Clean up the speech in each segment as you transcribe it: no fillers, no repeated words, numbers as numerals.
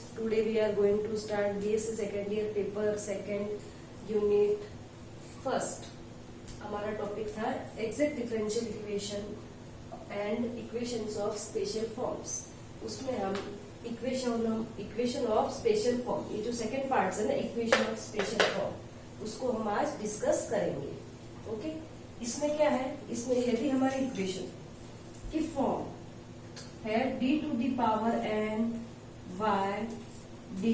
Today we are going to start BSc second year paper second unit first. हमारा topic था exact differential equation and equations of special forms. उसमें हम equation of special form, ये जो second part है ना equation of special form, उसको हम आज डिस्कस करेंगे. ओके, इसमें क्या है, इसमें यदि हमारी इक्वेशन की फॉर्म है d to the power n y d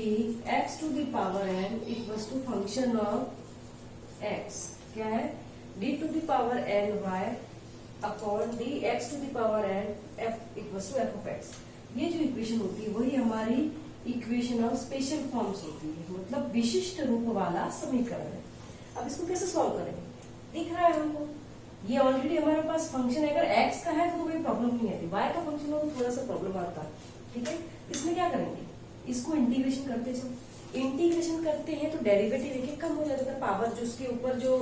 x to the power n equals to function of x. क्या है, d to the power n y upon d x to the power n f equals to f of x. ये जो equation होती है वही हमारी equation of special forms होती है, मतलब विशिष्ट रूप वाला समीकरण है. अब इसको कैसे सॉल्व करेंगे, दिख रहा है हमको. ये ऑलरेडी हमारे पास फंक्शन है, अगर x का है तो कोई प्रॉब्लम नहीं आती, y का फंक्शन हो तो थोड़ा सा प्रॉब्लम आता है. ठीक है, इसमें क्या करेंगे, इसको इंटीग्रेशन करते जाओ. इंटीग्रेशन करते हैं तो डेरिवेटिव एक एक कम हो जाता है. पावर जो उसके ऊपर जो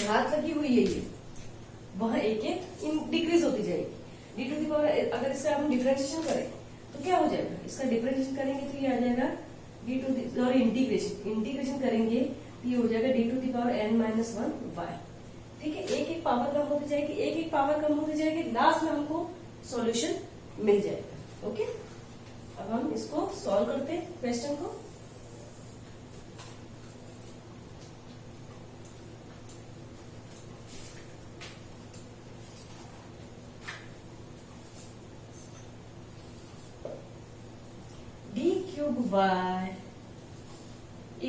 घात लगी हुई है ये वह एक एक डिक्रीज होती जाएगी. डी टू दी पावर, अगर इसका हम डिफरेंशिएशन करें तो क्या हो जाएगा, इसका डिफरेंशिएशन करेंगे तो ये आ जाएगा डी टू दी, और इंटीग्रेशन करेंगे तो ये हो जाएगा d to the power n minus one y. ठीक है, एक एक पावर कम होती जाएगी, एक एक पावर कम होती जाएगी, लास्ट में हमको सॉल्यूशन मिल जाएगा. ओके, अब हम इसको सॉल्व करते हैं क्वेश्चन को. D cube y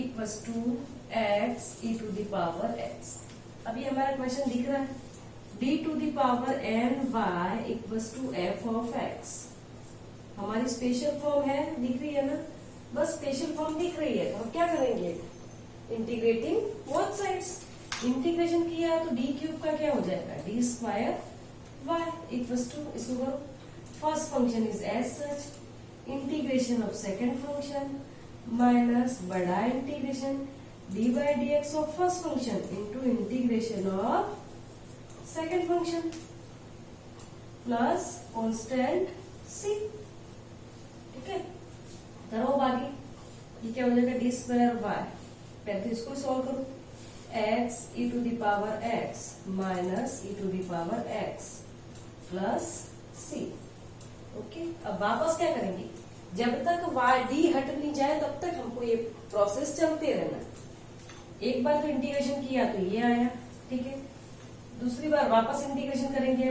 equals to x e to the power x. अभी हमारा क्वेश्चन दिख रहा है, d to the power n y equals to f of x. हमारी स्पेशल फॉर्म है, दिख रही है ना, बस स्पेशल फॉर्म दिख रही है. तो हम क्या करेंगे, इंटीग्रेटिंग बोथ साइड्स. इंटीग्रेशन किया तो d क्यूब का क्या हो जाएगा, d square y equals to, इसको करो, first function is as such, integration of second function minus बड़ा integration dy dx of first function into integration of second function plus constant c. ठीक है, करो बाकी. ये क्या हो जाएगा, डी स्क्वायर वाई. पहले तो इसको सॉल्व करो, x e to the power x minus e to the power x plus c. Okay, अब वापस क्या करेंगे, जब तक y d हट नहीं जाए तब तक हमको ये प्रोसेस चलते रहना. एक बार तो इंटीग्रेशन किया तो ये आया. ठीक है, दूसरी बार वापस इंटीग्रेशन करेंगे.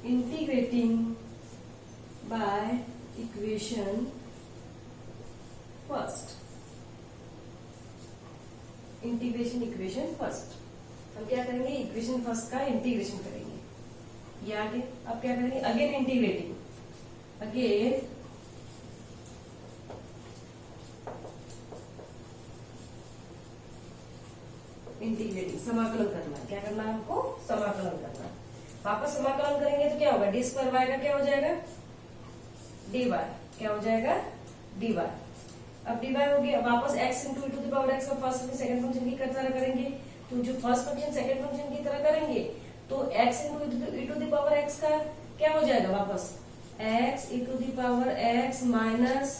Integrating by equation first, integration equation first. हम क्या करेंगे, इक्वेशन फर्स्ट का इंटीग्रेशन करेंगे. ये आगे अब क्या करेंगे, अगेन इंटीग्रेटिंग, अगेन इंटीग्रेटिंग, समाकलन करना. क्या करना है हमको, समाकलन करना. वापस समाकलन करेंगे तो क्या होगा, डी स्क्वायर वाई का क्या हो जाएगा, डी वाई. क्या हो जाएगा, डी वाई. अब डी वाई हो गया, वापस x into two the power x का फर्स्ट फंक्शन सेकंड फंक्शन की तरह करेंगे. तो जो फर्स्ट फंक्शन सेकंड फंक्शन की तरह करेंगे तो x into e to the power x का क्या हो जाएगा, वापस x e to the power x minus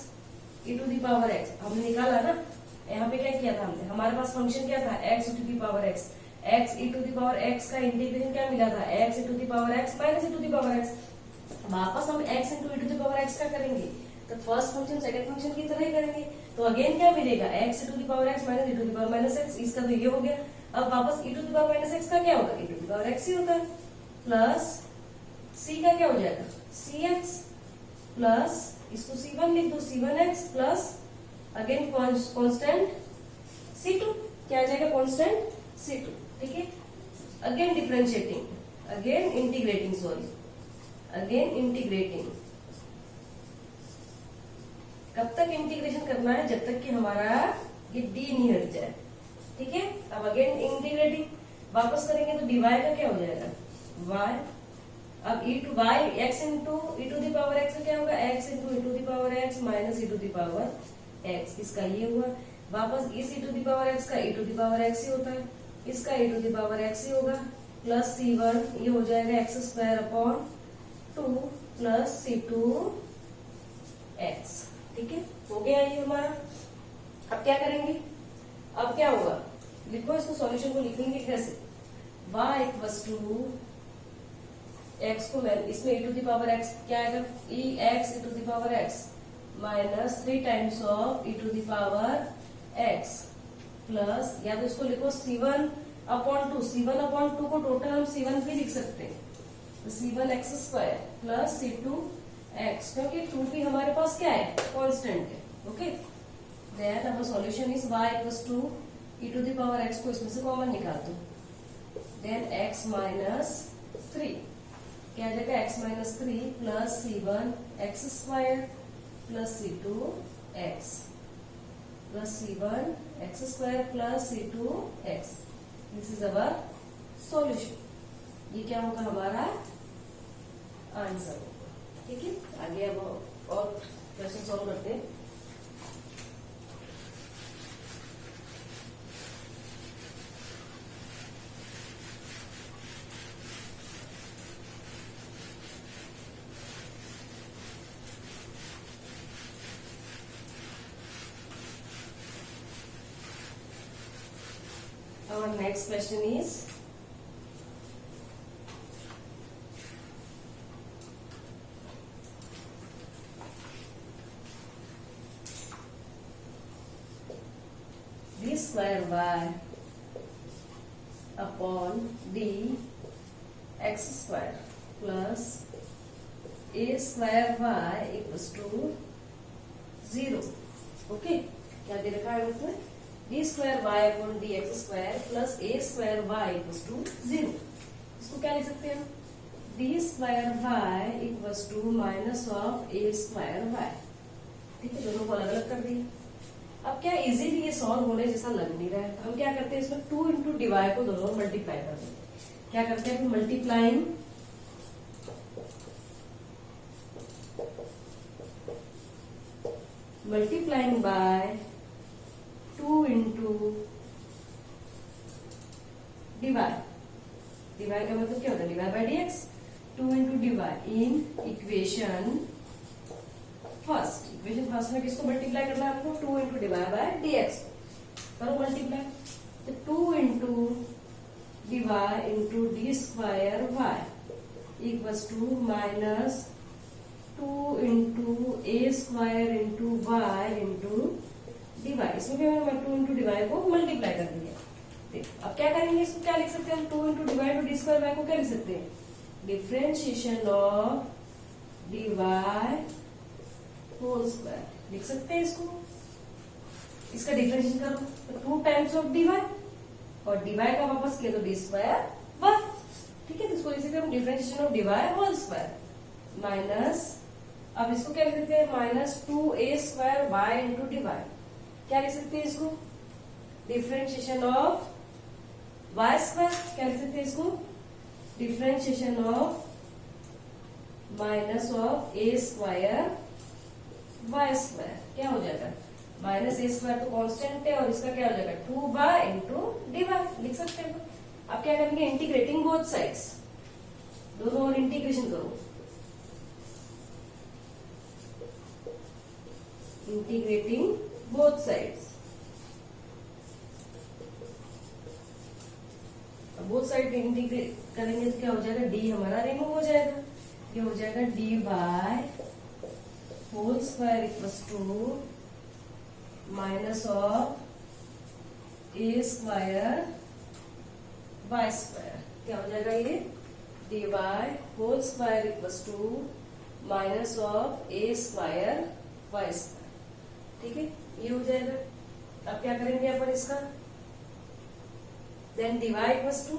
e to the power x. हमने निकाला ना, यहाँ पे क्या किया था हमने, हमारे पास फंक्शन क्या था, x e to the power x. x e to the power x का इंटीग्रेशन क्या मिला था, x e to the power x minus e to the power x. वापस हम x into e to the power x का करेंगे तो first function second function की तरह ही करेंगे. तो अगेन क्या मिलेगा, x e to the power x minus e to the power minus x. इसका तो ये हो गया. अब वापस e to the power minus x का क्या होगा, e to the power x ही होता है. प्लस c का क्या हो जाएगा, cx प्लस, इसको c1 लिख दो, c1x plus again constant c2. क्या आ जाएगा, कांस्टेंट c2. ठीक है, again differentiating, again integrating, sorry again integrating. कब तक इंटीग्रेशन करना है, जब तक कि हमारा ये d नहीं हट जाए. ठीक है, अब अगेन इंटीग्रेटिंग, वापस करेंगे तो dy का क्या हो जाएगा, y. अब e to y x into e to the power x का क्या होगा, x into e to the power x minus e to the power x. इसका ये हुआ. वापस इस e to the power x का e to the power x ही होता है. इसका e to the power x ही होगा, प्लस c1 ये हो जाएगा x square upon 2 plus c2 x। ठीक है, हो गया ये हमारा। अब क्या करेंगे, अब क्या होगा, लिखो इसको, सॉल्यूशन को लिखेंगे कैसे, y इक्वस टू एक्स को मैं इसमें e to the power x क्या आएगा, e x e to the power x minus 3 times of e to the power x plus, या तो इसको लिखो c1 अपॉन 2, c1 अपॉन 2 को टोटल हम c1 भी लिख सकते हैं, तो c1 x square plus c2 x, क्योंकि 2 भी हमारे पास क्या है, कांस्टेंट है। ओके, देन अब solution is y equals to e to the power x को इसमें से कॉमन निकाल दो, देन x माइनस 3 क्या आ जाएगा, x minus 3 plus c1 x square plus c2 x plus c1 x square plus c2 x। This is our solution. ये क्या होगा, हमारा आंसर होगा। ठीक है, आगे अब और क्वेश्चन सॉल्व करते हैं। Our next question is d square y upon d x square plus a square y equals to 0। Okay, क्या दे रखा है उसमें, d square y upon d x square plus a square y equals to 0। इसको क्या लिख सकते हैं, d square y equals to minus of a square y. ठीक है, दोनों को अलग अलग कर दिए। अब क्या इजीली ये सॉल्व होने जैसा लग नहीं रहा है, हम क्या करते हैं, इसमें 2 इंटू डिवाई को दोनों मल्टीप्लाई कर देते हैं। क्या करते हैं, multiplying by 2 into dy, dy का मतलब क्या होता है, dy by dx, 2 into dy in equation first में किसको मल्टीप्लाई करना है आपको, 2 इंटू डिवाई बाय डीएक्स, करो मल्टीप्लाई, तो 2 into dy into d square y equals to minus 2 into a square into y into dy. इसमें भी मैंने 2 इंटू डिवाई को मल्टीप्लाई कर दिया। अब क्या करेंगे, इसको क्या लिख सकते हैं हम, 2 into dy to d square y को क्या लिख सकते हैं, differentiation of dy whole square लिख सकते हैं इसको। इसका डिफरेंशिएशन करो तो 2 टाइम्स ऑफ डिवाई और डिवाई का वापस किया तो डी स्क्वायर वाई। ठीक है, तो इसको लिख सकते हैं हम differentiation of dy whole square minus, अब इसको क्या लिख सकते हैं, minus 2a square y into dy. क्या लिख सकते हैं इसको, डिफरेंशिएशन ऑफ वाई स्क्वायर, क्या लिख सकते हैं इसको, differentiation of minus of a square y square. क्या हो जाएगा, माइनस ए स्क्वायर तो कांस्टेंट है और इसका क्या हो जाएगा, 2 इंटू डिवाई लिख सकते हैं। अब क्या करेंगे, इंटीग्रेटिंग बोथ साइड्स, दोनों और इंटीग्रेशन करो, integrating both sides, both side integrate करेंगे तो क्या हो जाएगा, डी हमारा रिमूव हो जाएगा, ये हो जाएगा d y whole square equals to minus of a square y square. क्या हो जाएगा ये, d y whole square equals to minus of a square y square. ठीक है, ये हो जाएगा। अब क्या करेंगे अपन इसका, then d y equals to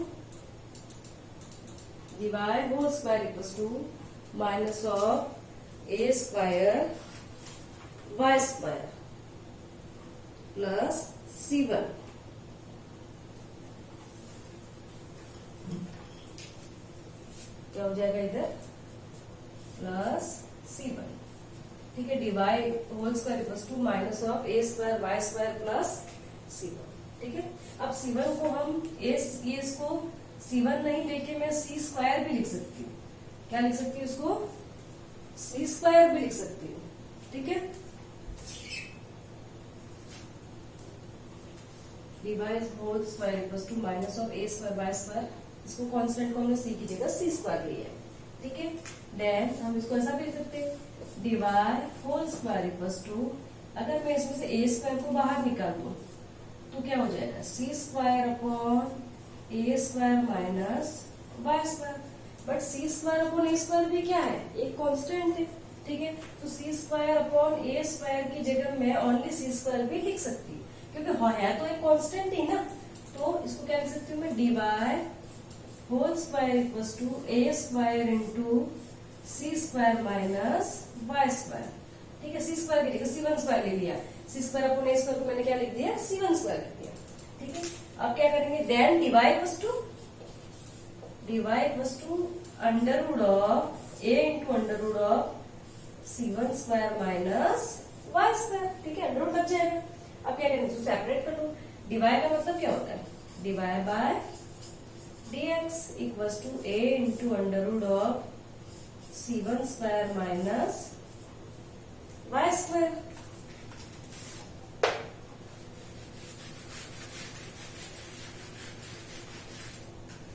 d y whole square equals to minus of a square y square plus c1। क्या हो जाएगा इधर, प्लस c1। ठीक है, d y whole square equals to minus of a square y square plus c1। ठीक है। अब C1 को हम इसको C1 नहीं लेके मैं C स्क्वायर भी लिख सकती हूँ। क्या लिख सकती हूँ इसको? C स्क्वायर भी लिख सकती हूँ, ठीक है। dy whole square equals to minus of a square by square, इसको कांस्टेंट को हमने c की जगह c स्क्वायर लिया है, ठीक है। देन हम इसको ऐसा भी लिख सकते हैं, dy whole square equals to, अगर मैं इसमें से a स्क्वायर को बाहर निकाल दूं तो क्या हो जाएगा? c square upon a square minus y square. But c square upon a square भी क्या है? एक कांस्टेंट है, ठीक है। तो c square upon a square की जगह मैं ओनली c स्क्वायर भी लिख सकती हूँ, क्योंकि है तो एक कांस्टेंट ही ना। तो इसको क्या लिख सकती हूँ मैं? dy whole square equals to a square into c square minus y square, ठीक है। c स्क्वायर की जगह c1 स्क्वायर ले लिया, c square upon a square को मैंने क्या लिख दिया? c1 स्क्वायर लिख दिया, ठीक है। अब क्या करेंगे? Then dy equals to under root of a into under root of c1 square minus y square, ठीक है। अंडर रूट बच जाएगा। अब क्या करेंगे? इसको सेपरेट कर लो। dy का मतलब क्या होता है? dy by dx equals to a into under root of c1 square minus y square.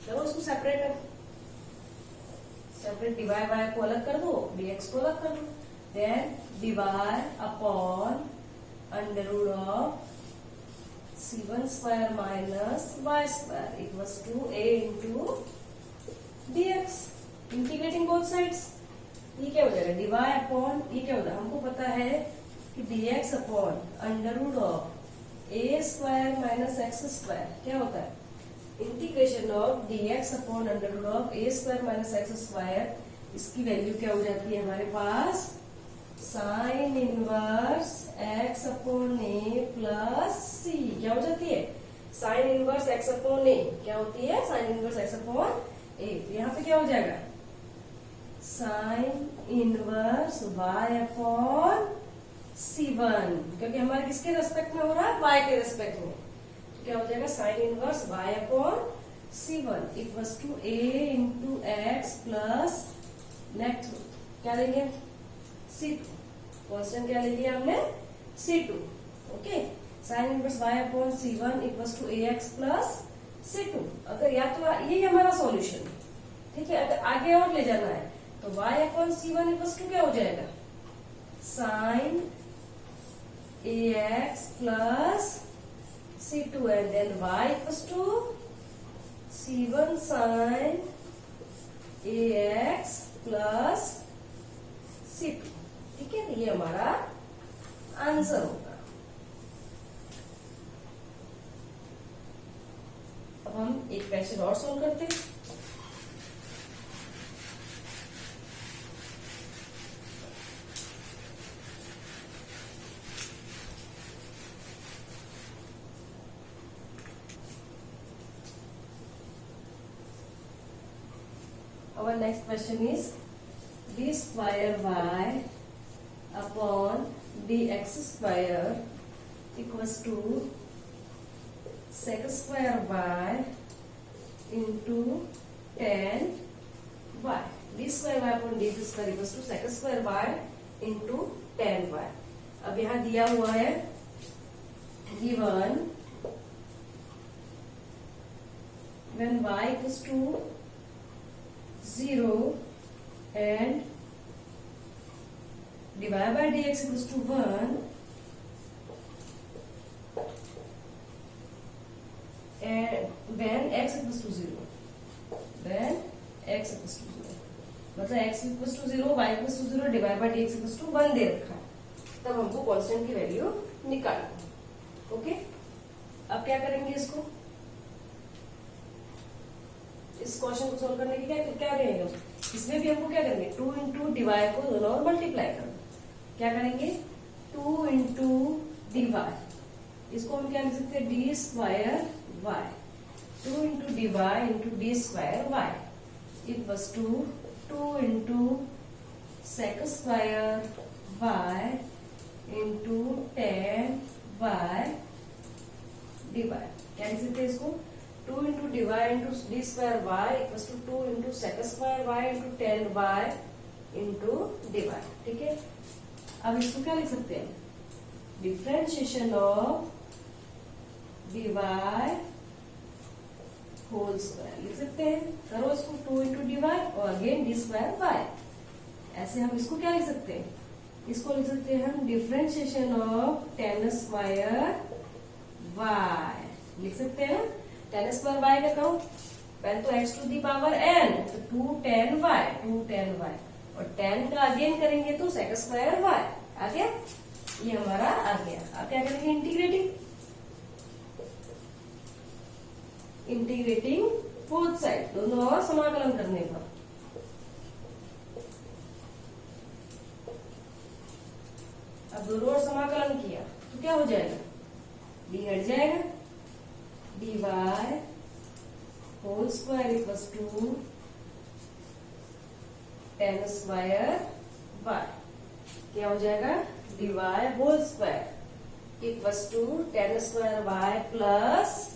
चलो इसको सेपरेट dy y को अलग कर दो, dx को अलग कर दो। Then dy upon under root of c1 square minus y square equals to a into dx, integrating both sides. ये क्या हो जाएगा? dy अपॉन, ये क्या होता है? हमको पता है कि dx upon under root of a square minus x square क्या होता है? Integration of dx upon under root of a square minus x square. इसकी वैल्यू क्या हो जाती है हमारे पास? Sine inverse x upon a plus c। क्या हो जाती है? Sine inverse x upon a क्या होती है? Sine inverse x upon a। यहाँ पे क्या हो जाएगा? Sine inverse y upon c1, क्योंकि हमारे किसके रेस्पेक्ट में हो रहा है? y के रेस्पेक्ट में। तो क्या हो जाएगा? Sine inverse y upon c1 equals to a into x plus next क्या लेंगे? C2, कांस्टेंट क्या ले लिया हमने? C2, okay. Sine inverse y upon c1 equals to ax plus c2। अगर या तो ये हमारा सॉल्यूशन, ठीक है। अगर आगे और ले जाना है तो y upon c1 equals to क्या हो जाएगा? Sine ax plus c2 and then y equals to c1 sine ax plus c2, ठीक है। ये हमारा आंसर होगा। अब हम एक क्वेश्चन और सॉल्व करते हैं। Our next question is d square y upon dx square equals to sec square y into tan y. d square y upon dx square equals to sec square y into tan y. अब यहाँ दिया हुआ है given when y equals to 0 and dy by dx equals to 1 and when x equals to 0, then x equals to 0, मतलब x equals to 0, y equals to 0, dy by dx equals to 1 दे रखा है। तब हमको constant की value निकालनी। Okay, अब क्या करेंगे? इसको इस क्वेश्चन को सोल्व करने की क्या रहेगा? इसमें भी हमको क्या करेंगे? 2 इंटू डिवाई को दोनों और मल्टीप्लाई करना। क्या करेंगे? 2 इंटू डिवाई, इसको हम क्या लिख सकते हैं? D square y. 2 into dy into d square y equals to 2 into sec square y into tan y d y. क्या लिख सकते हैं इसको? 2 into d y into d square y equal to 2 into sec square y into 10 y into d y. ठीक है, अब इसको क्या लिख सकते हैं? Differentiation of d y whole square लिख सकते हैं। करो इसको, 2 इंटू डी वाई और अगेन डी स्क्वायर वाई। ऐसे हम इसको क्या लिख सकते हैं? इसको लिख सकते हैं हम डिफरेंशिएशन ऑफ 10 स्क्वायर वाई लिख सकते हैं। 10 स्क्वायर वाई का करो, पहले तो x to the power n, तो 2 10 y और 10 का अगेन करेंगे तो सेक स्क्वायर वाई आ गया। ये हमारा आ गया। अब क्या करेंगे? इंटीग्रेटिंग बोथ साइड, दोनों और समाकलन करने पर। अब दोनों और समाकलन किया तो क्या हो जाएगा? डी हट जाएगा, d y whole square equals to 10 square y. क्या हो जाएगा? D y whole square equals to 10 square y plus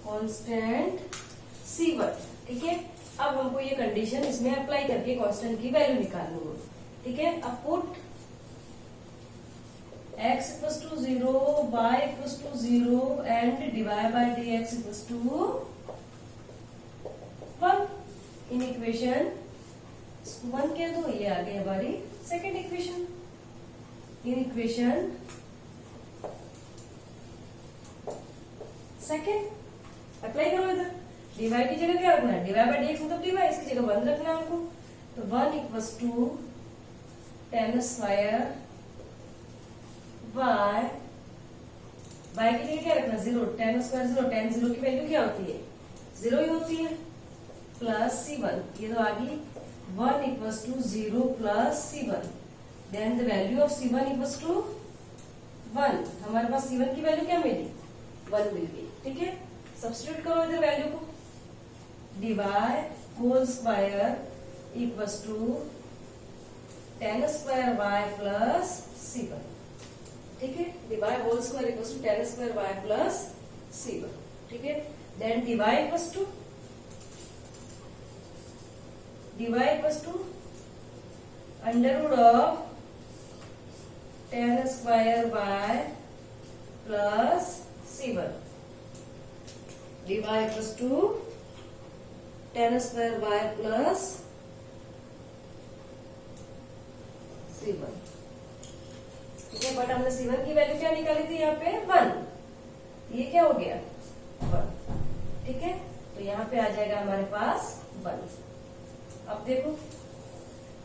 constant C1। ठीक है, अब हमको ये कंडीशन इसमें अप्लाई करके कांस्टेंट की वैल्यू निकालनी है। ठीक है, अब put x equals to 0, y equals to 0 and divide by dx equals to 1 in equation 1 कह दो। ये आ गई हमारी second equation. In equation second apply करो इधर। डिवाइड की जगह क्या रखना है? डिवाइड बाय dx मतलब डिवाइड, इसकी जगह 1 रखना है हमको। तो 1 equals to 10 square y, y की जगह क्या रखना? 0। 10 स्क्वायर 0, 10 0 की वैल्यू क्या होती है? 0 ही होती है। प्लस C1, ये तो आ गई 1 equals to 0 plus C1। Then the value of C1 equals to 1। हमारे पास C1 की वैल्यू क्या मिली? 1 मिल गई। ठीक है, सब्स्टिट्यूट करो इधर वैल्यू को। D y whole square equals to 10 square y plus C1। ठीक है, d y whole square equals to 10 square y plus C1। ठीक है, then d y equals to under root of 10 square y plus C1। dy equals to 10 square y plus C1। ठीक है, but हमने C1 की value क्या निकाली थी? यहाँ पे 1। ये क्या हो गया? 1। ठीक है, तो यहाँ पे आ जाएगा हमारे पास 1। अब देखो,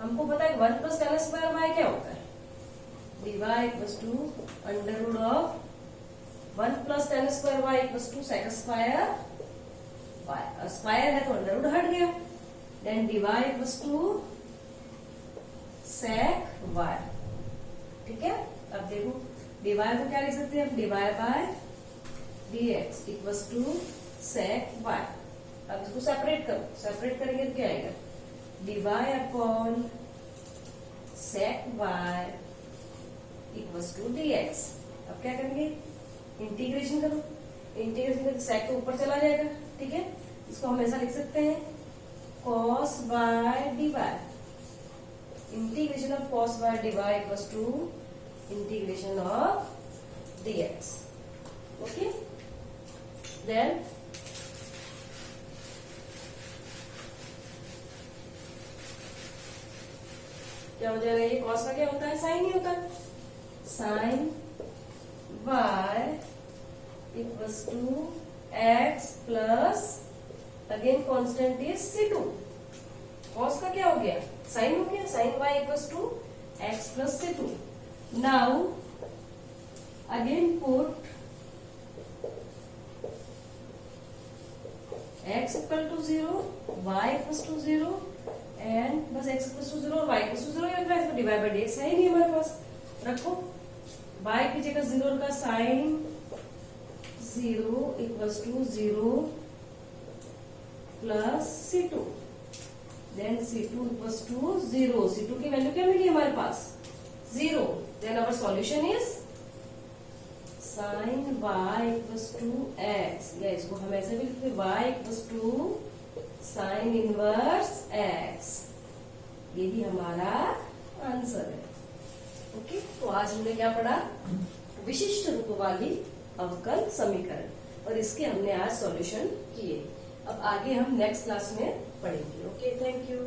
हमको पता है 1 प्लस 10 स्क्वायर वाई क्या होता है? dy equals to under root of 1 plus 10 square y equals to sec square y. Square है तो अंडर रूट हट गया। Then d y equals to sec y. ठीक है, अब देखो डी वाई को क्या लिख सकते हैं? D y by d x equals to sec y. अब इसको सेपरेट करो, सेपरेट करेंगे तो क्या आएगा? D y upon sec y equals to d x. अब क्या करेंगे? इंटीग्रेशन करो, इंटीग्रेशन करके सेक के ऊपर चला जाएगा। ठीक है, इसको हम ऐसा लिख सकते हैं cos by d y. Integration of cos by d y equals to integration of d x. Okay, then क्या हो जाएगा? ये cos का क्या होता है? साइन ही होता है। Sine y equals to x plus again constant is C2। cos का क्या हो गया? साइन हो गया। Sine y equals to x plus C2। Now again put x equal to 0, y equals to 0 and बस x इक्वल्स टू 0 और y equals to 0 रख रहा है। इसमें डिवाइड बाय dx है ही नहीं हमारे पास। रखो, y की जगह 0 का sine 0 equals to 0 plus C2। Then C2 equals to 0। C2 की वैल्यू क्या मिली हमारे पास? 0। Then our solution is sine y equals to x, या इसको हम ऐसे भी लिखते y equals to sine inverse x, ये भी हमारा आंसर है। ओके, तो आज हमने क्या पढ़ा, विशिष्ट रूप वाली अवकल समीकरण, और इसके हमने आज सॉल्यूशन किए। अब आगे हम नेक्स्ट क्लास में पढ़ेंगे। Okay, thank you.